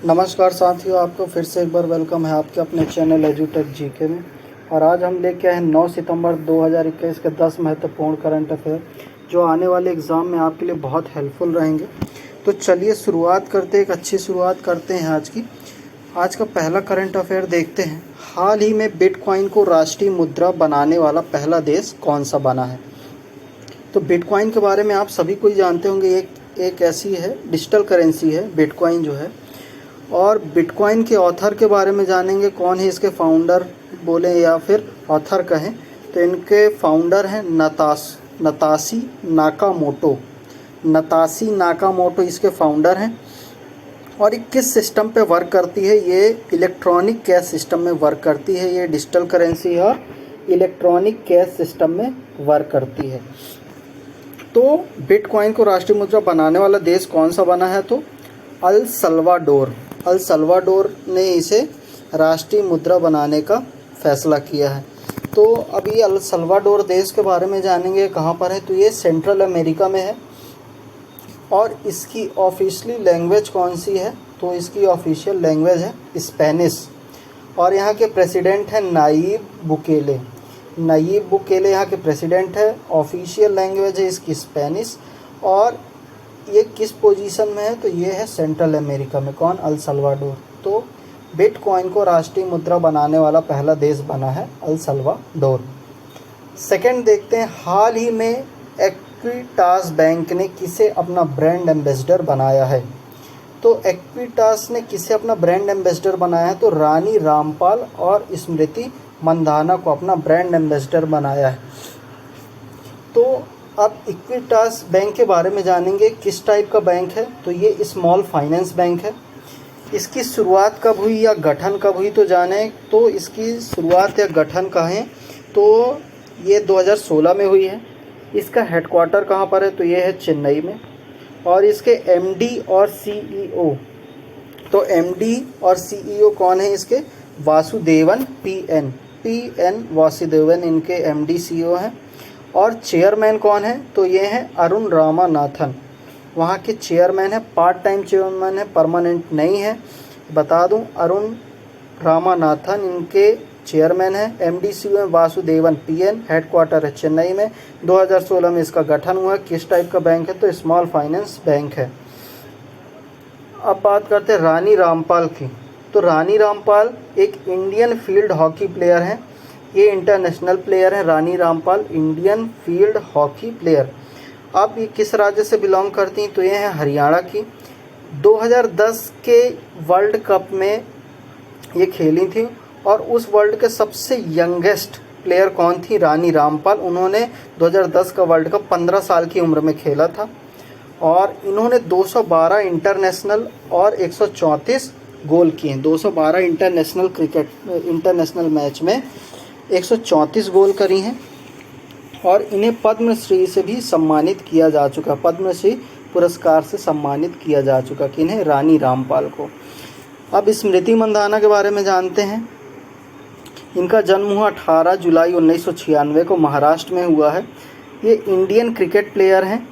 नमस्कार साथियों, आपको फिर से एक बार वेलकम है आपके अपने चैनल एजुटेक जीके में। और आज हम लेके आए हैं 9 सितंबर 2021 के 10 महत्वपूर्ण करंट अफेयर जो आने वाले एग्ज़ाम में आपके लिए बहुत हेल्पफुल रहेंगे। तो चलिए शुरुआत करते हैं, एक अच्छी शुरुआत करते हैं आज की। आज का पहला करंट अफेयर देखते हैं। हाल ही में बिटकॉइन को राष्ट्रीय मुद्रा बनाने वाला पहला देश कौन सा बना है? तो बिटकॉइन के बारे में आप सभी को ही जानते होंगे। एक ऐसी है डिजिटल करेंसी है बिटकॉइन जो है। और बिटकॉइन के ऑथर के बारे में जानेंगे, कौन है इसके फाउंडर बोले या फिर ऑथर कहें तो इनके फाउंडर हैं नताशी नाकामोटो इसके फाउंडर हैं। और ये किस सिस्टम पे वर्क करती है? ये इलेक्ट्रॉनिक कैश सिस्टम में वर्क करती है। ये डिजिटल करेंसी है और इलेक्ट्रॉनिक कैश सिस्टम में वर्क करती है। तो बिटकॉइन को राष्ट्रीय मुद्रा बनाने वाला देश कौन सा बना है? तो अल सल्वाडोर ने इसे राष्ट्रीय मुद्रा बनाने का फैसला किया है। तो अभी अल सल्वाडोर देश के बारे में जानेंगे, कहाँ पर है? तो ये सेंट्रल अमेरिका में है। और इसकी ऑफिशियली लैंग्वेज कौन सी है? तो इसकी ऑफिशियल लैंग्वेज है स्पेनिश। और यहाँ के प्रेसिडेंट हैं नायीब बुकेले यहाँ के प्रेसिडेंट है। ऑफिशियल लैंग्वेज है इसकी स्पेनिश। और ये किस पोजीशन में है? तो ये है सेंट्रल अमेरिका में। कौन? El Salvador. तो बिटकॉइन को राष्ट्रीय मुद्रा बनाने वाला पहला देश बना है अल सल्वाडोर। सेकंड देखते हैं, हाल ही में इक्विटास बैंक ने किसे अपना ब्रांड एम्बेसडर बनाया है? तो इक्विटास ने किसे अपना ब्रांड एम्बेसडर बनाया है? तो रानी रामपाल और स्मृति मंदाना को अपना ब्रांड एम्बेसडर बनाया है। तो अब इक्विटास बैंक के बारे में जानेंगे, किस टाइप का बैंक है? तो ये स्मॉल फाइनेंस बैंक है। इसकी शुरुआत कब हुई या गठन कब हुई तो जाने। तो इसकी शुरुआत या गठन कहें तो ये 2016 में हुई है। इसका हेडक्वार्टर कहाँ पर है? तो ये है चेन्नई में। और इसके एमडी और सीईओ, तो एमडी और सीईओ कौन है इसके? वासुदेवन पीएन वासुदेवन इनके एमडी सीईओ हैं। और चेयरमैन कौन है? तो ये हैं अरुण रामानाथन, वहाँ के चेयरमैन है। पार्ट टाइम चेयरमैन है, परमानेंट नहीं है। बता दूं, अरुण रामानाथन इनके चेयरमैन है। एमडी है वासुदेवन पीएन, हेडक्वार्टर है चेन्नई में। 2016 में इसका गठन हुआ। किस टाइप का बैंक है? तो स्मॉल फाइनेंस बैंक है। अब बात करते हैं रानी रामपाल की। तो रानी रामपाल एक इंडियन फील्ड हॉकी प्लेयर हैं। ये इंटरनेशनल प्लेयर है Rani Rampal, Indian field hockey player. अब ये किस राज्य से बिलोंग करती हैं? तो ये है हरियाणा की। 2010 के वर्ल्ड कप में ये खेली थी। और उस वर्ल्ड के सबसे यंगेस्ट प्लेयर कौन थी? रानी रामपाल। उन्होंने 2010 का वर्ल्ड कप 15 साल की उम्र में खेला था। और इन्होंने 212 इंटरनेशनल और 134 गोल किए हैं। 212 इंटरनेशनल मैच में 134 गोल करी हैं। और इन्हें पद्मश्री से भी सम्मानित किया जा चुका, पद्मश्री पुरस्कार से सम्मानित किया जा चुका। किन्हें? रानी रामपाल को। अब स्मृति मंदाना के बारे में जानते हैं। इनका जन्म हुआ 18 जुलाई 1996 को महाराष्ट्र में हुआ है। ये इंडियन क्रिकेट प्लेयर हैं।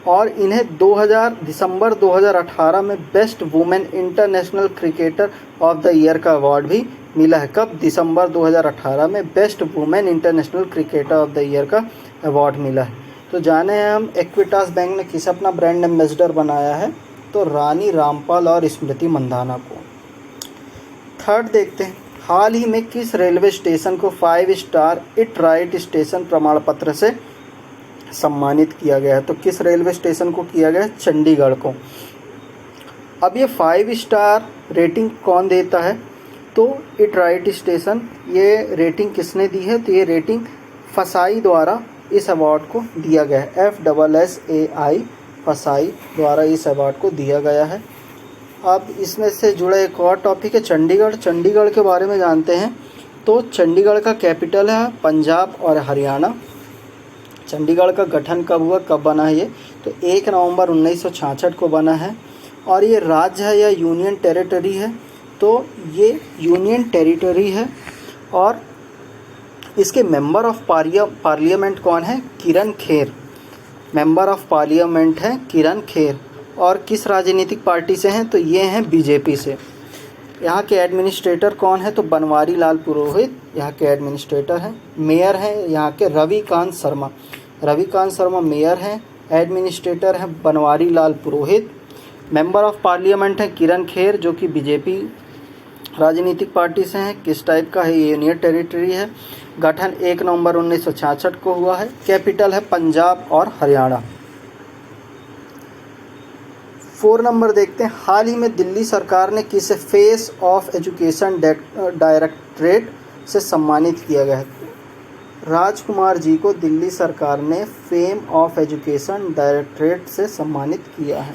और इन्हें दिसंबर 2018 में best women international cricketer of the year का अवार्ड भी मिला है। कब? दिसंबर 2018 में best women international cricketer of the year का अवार्ड मिला है। तो जाने हैं हम इक्विटास बैंक ने किस अपना ब्रांड एम्बेसडर बनाया है? तो रानी रामपाल और स्मृति मंदाना को। थर्ड देखते हैं, हाल ही में किस रेलवे स्टेशन को 5 स्टार इट राइट स्टेशन प्रमाण पत्र से सम्मानित किया गया है? तो किस रेलवे स्टेशन को किया गया है? चंडीगढ़ को। अब ये 5 स्टार रेटिंग कौन देता है? तो इट राइट स्टेशन। ये रेटिंग किसने दी है? तो ये रेटिंग फसाई द्वारा इस अवार्ड को दिया गया है। FSSAI फसाई द्वारा इस अवार्ड को दिया गया है। अब इसमें से जुड़ा एक और टॉपिक है चंडीगढ़। चंडीगढ़ के बारे में जानते हैं। तो चंडीगढ़ का कैपिटल है पंजाब और हरियाणा। चंडीगढ़ का गठन कब हुआ, कब बना है ये? तो 1 नवंबर 1966 को बना है। और ये राज्य है या यूनियन टेरिटरी है? तो ये यूनियन टेरिटरी है। और इसके मेंबर ऑफ पार्लियामेंट कौन है? किरण खेर। मेंबर ऑफ पार्लियामेंट हैं किरण खेर। और किस राजनीतिक पार्टी से हैं? तो ये हैं बीजेपी से। यहाँ के एडमिनिस्ट्रेटर कौन है? तो बनवारी लाल पुरोहित यहाँ के एडमिनिस्ट्रेटर हैं। मेयर हैं यहाँ के रविकांत शर्मा। रविकांत शर्मा मेयर हैं। एडमिनिस्ट्रेटर हैं बनवारी लाल पुरोहित। मेंबर ऑफ पार्लियामेंट हैं किरण खेर जो कि बीजेपी राजनीतिक पार्टी से हैं। किस टाइप का है? यूनियन टेरिटरी है। गठन 1 नवंबर 1966 को हुआ है। कैपिटल है पंजाब और हरियाणा। 4 नंबर देखते हैं। हाल ही में दिल्ली सरकार ने किसे फेस ऑफ एजुकेशन डायरेक्टरेट से सम्मानित किया गया है? राजकुमार जी को दिल्ली सरकार ने फेम ऑफ एजुकेशन डायरेक्टरेट से सम्मानित किया है।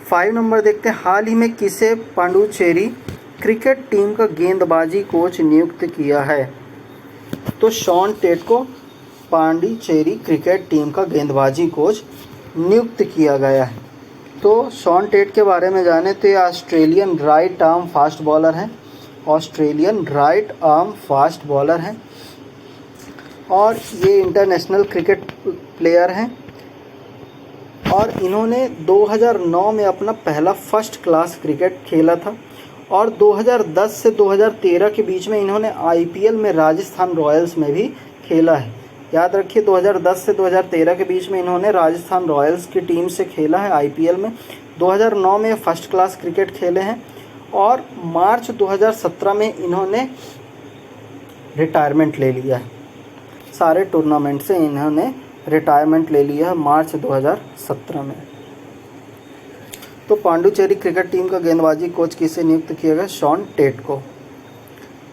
5 नंबर देखते हैं। हाल ही में किसे पांडुचेरी क्रिकेट टीम का गेंदबाजी कोच नियुक्त किया है? तो शॉन टेट को पांडिचेरी क्रिकेट टीम का गेंदबाजी कोच नियुक्त किया गया है। तो शॉन टेट के बारे में जाने तो ये Australian right arm fast bowler हैं। Australian right arm fast bowler हैं और ये इंटरनेशनल क्रिकेट प्लेयर हैं और इन्होंने 2009 में अपना पहला फर्स्ट क्लास क्रिकेट खेला था और 2010 से 2013 के बीच में इन्होंने आईपीएल में राजस्थान रॉयल्स में भी खेला है। याद रखिए 2010 से 2013 के बीच में इन्होंने राजस्थान रॉयल्स की टीम से खेला है आईपीएल में। 2009 में फर्स्ट क्लास क्रिकेट खेले हैं और मार्च 2017 में इन्होंने रिटायरमेंट ले लिया है। सारे टूर्नामेंट से इन्होंने रिटायरमेंट ले लिया है मार्च 2017 में। तो पांडुचेरी क्रिकेट टीम का गेंदबाजी कोच किसे नियुक्त किया गया? शॉन टेट को।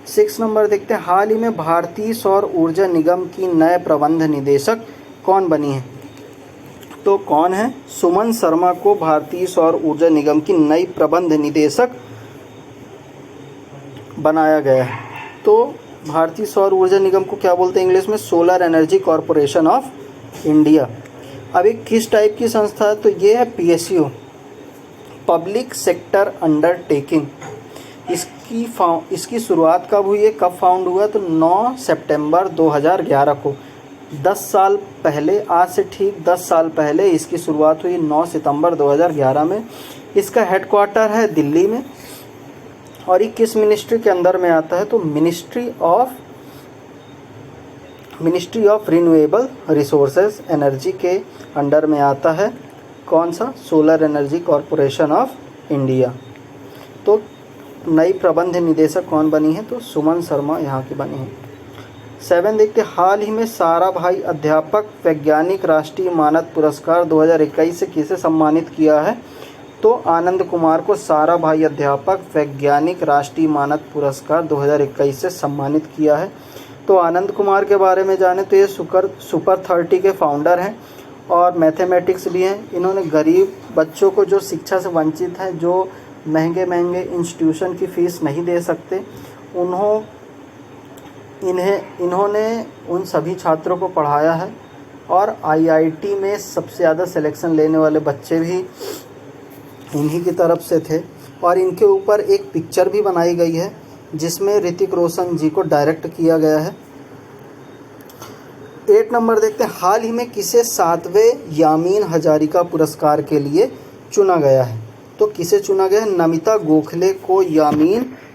6 नंबर देखते हैं। हाल ही में भारतीय सौर ऊर्जा निगम की नए प्रबंध निदेशक कौन बनी है? तो कौन है? सुमन शर्मा को भारतीय सौर ऊर्जा निगम की नई प्रबंध निदेशक बनाया गया है। तो भारतीय सौर ऊर्जा निगम को क्या बोलते हैं इंग्लिश में? Solar energy corporation of India. अब ये किस टाइप की संस्था है? तो ये है पीएसयू, पब्लिक सेक्टर अंडरटेकिंग। इसकी शुरुआत कब हुई है, कब फाउंड हुआ? तो 9 सितंबर 2011 को। 10 साल पहले, आज से ठीक 10 साल पहले इसकी शुरुआत हुई 9 सितंबर 2011 में। इसका हेडक्वार्टर है दिल्ली में और ये किस मिनिस्ट्री के अंदर में आता है? तो ministry of renewable resources energy के अंडर में आता है। कौन सा? Solar energy corporation of India. तो नई प्रबंध निदेशक कौन बनी है? तो सुमन शर्मा यहाँ की बनी है। 7 देखते, हाल ही में साराभाई अध्यापक वैज्ञानिक राष्ट्रीय मानद पुरस्कार 2021 से किसे सम्मानित किया है? तो आनंद कुमार को साराभाई अध्यापक वैज्ञानिक राष्ट्रीय मानद पुरस्कार 2021 से सम्मानित किया है। तो आनंद कुमार के बारे में जाने तो ये सुपर 30 के फाउंडर हैं और मैथमेटिक्स भी हैं। इन्होंने गरीब बच्चों को जो शिक्षा से वंचित हैं, जो महंगे महंगे इंस्टीट्यूशन की फ़ीस नहीं दे सकते, इन्होंने उन सभी छात्रों को पढ़ाया है और आईआईटी में सबसे ज़्यादा सिलेक्शन लेने वाले बच्चे भी इन्हीं की तरफ से थे। और इनके ऊपर एक पिक्चर भी बनाई गई है जिसमें ऋतिक रोशन जी को डायरेक्ट किया गया है। 8 नंबर देखते हैं, हाल ही में किसे 7वें यामीन हजारिका पुरस्कार के लिए चुना गया है? तो किसे चुना गया है? नमिता गोखले को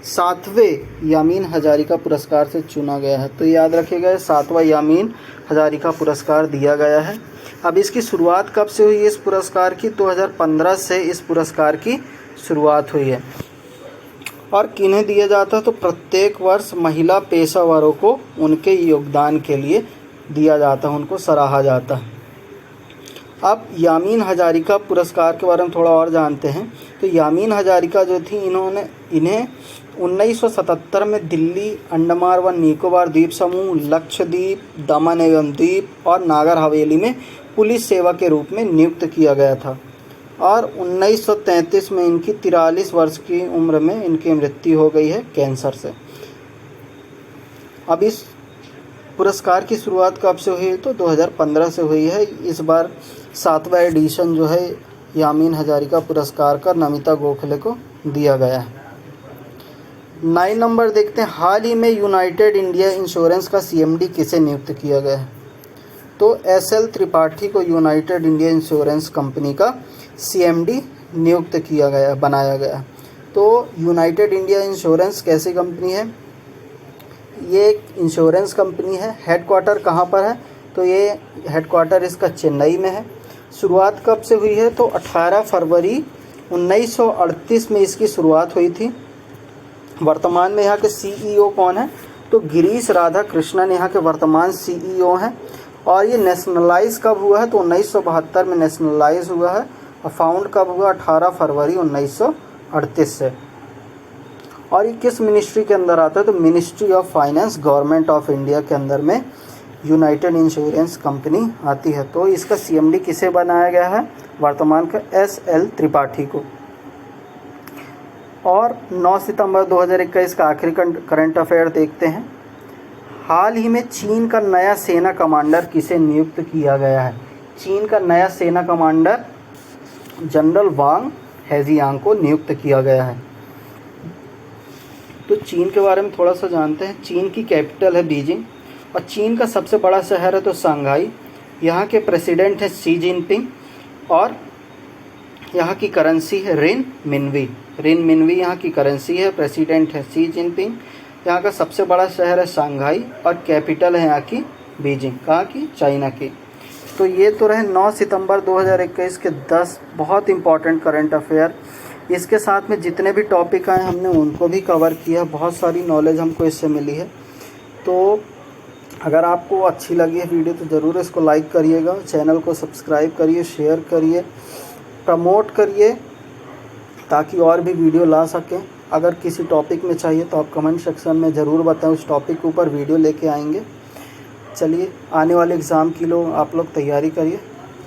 7वें यामीन हजारिका पुरस्कार से चुना गया है। तो याद रखिएगा 7वां यामीन हजारिका पुरस्कार दिया गया है। अब इसकी शुरुआत कब से हुई इस पुरस्कार की? 2015 से इस पुरस्कार की शुरुआत हुई है। और किन्हें दिया जाता है? तो प्रत्येक वर्ष महिला पेशेवरों को उनके योगदान के लिए दिया जाता है, उनको सराहा जाता है। अब यामीन हजारिका पुरस्कार के बारे में थोड़ा और जानते हैं। तो यामीन हजारिका जो थी, इन्हें 1977 में दिल्ली, अंडमान व निकोबार द्वीप समूह, लक्षद्वीप, दमन एवं द्वीप और नागर हवेली में पुलिस सेवा के रूप में नियुक्त किया गया था और 1933 में इनकी 43 वर्ष की उम्र में इनकी मृत्यु हो गई है कैंसर से। अब इस पुरस्कार की शुरुआत कब से हुई? तो 2015 से हुई है। इस बार 7वां एडिशन जो है यामीन हजारिका पुरस्कार का नमिता गोखले को दिया गया है। 9 नंबर देखते हैं, हाल ही में यूनाइटेड इंडिया इंश्योरेंस का CMD किसे नियुक्त किया गया है? तो SL त्रिपाठी को यूनाइटेड इंडिया इंश्योरेंस कंपनी का CMD नियुक्त किया गया, बनाया गया। तो यूनाइटेड इंडिया इंश्योरेंस कैसी कंपनी है? ये एक इंश्योरेंस कंपनी है। हेडक्वार्टर कहाँ पर है? तो ये हेडक्वार्टर इसका चेन्नई में है। शुरुआत कब से हुई है? तो 18 फरवरी 1938 में इसकी शुरुआत हुई थी। वर्तमान में यहाँ के CEO कौन है? तो गिरीश राधाकृष्णन यहाँ के वर्तमान CEO हैं। और ये नेशनलाइज कब हुआ है? तो 1972 में नेशनलाइज हुआ है। और फाउंड कब हुआ? 18 फरवरी 1938 से। और ये किस मिनिस्ट्री के अंदर आता है? तो ministry of finance, government of India के अंदर में यूनाइटेड इंश्योरेंस कंपनी आती है। तो इसका CMD किसे बनाया गया है? वर्तमान का SL त्रिपाठी को। और 9 सितंबर 2021 का आखिरी करंट अफेयर देखते हैं। हाल ही में चीन का नया सेना कमांडर किसे नियुक्त किया गया है? चीन का नया सेना कमांडर जनरल वांग हेजियांग को नियुक्त किया गया है। तो चीन के बारे में थोड़ा सा जानते हैं। चीन की कैपिटल है बीजिंग और चीन का सबसे बड़ा शहर है तो शंघाई। यहाँ के प्रेसिडेंट है शी जिनपिंग और यहाँ की करेंसी है रिन मिनवी। रिन मिनवी यहाँ की करेंसी है। प्रेसिडेंट है शी जिनपिंग। यहाँ का सबसे बड़ा शहर है शंघाई और कैपिटल है यहाँ की बीजिंग। कहाँ की? चाइना की। तो ये तो रहे 9 सितंबर 2021 के 10 बहुत इंपॉर्टेंट करंट अफेयर। इसके साथ में जितने भी टॉपिक आए हमने उनको भी कवर किया। बहुत सारी नॉलेज हमको इससे मिली है। तो अगर आपको अच्छी लगी है वीडियो तो ज़रूर इसको लाइक करिएगा, चैनल को सब्सक्राइब करिए, शेयर करिए, प्रमोट करिए ताकि और भी वीडियो ला सकें। अगर किसी टॉपिक में चाहिए तो आप कमेंट सेक्शन में ज़रूर बताएं, उस टॉपिक के ऊपर वीडियो लेके आएंगे। चलिए, आने वाले एग्ज़ाम की आप लोग तैयारी करिए।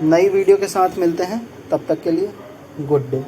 नई वीडियो के साथ मिलते हैं, तब तक के लिए गुड डे।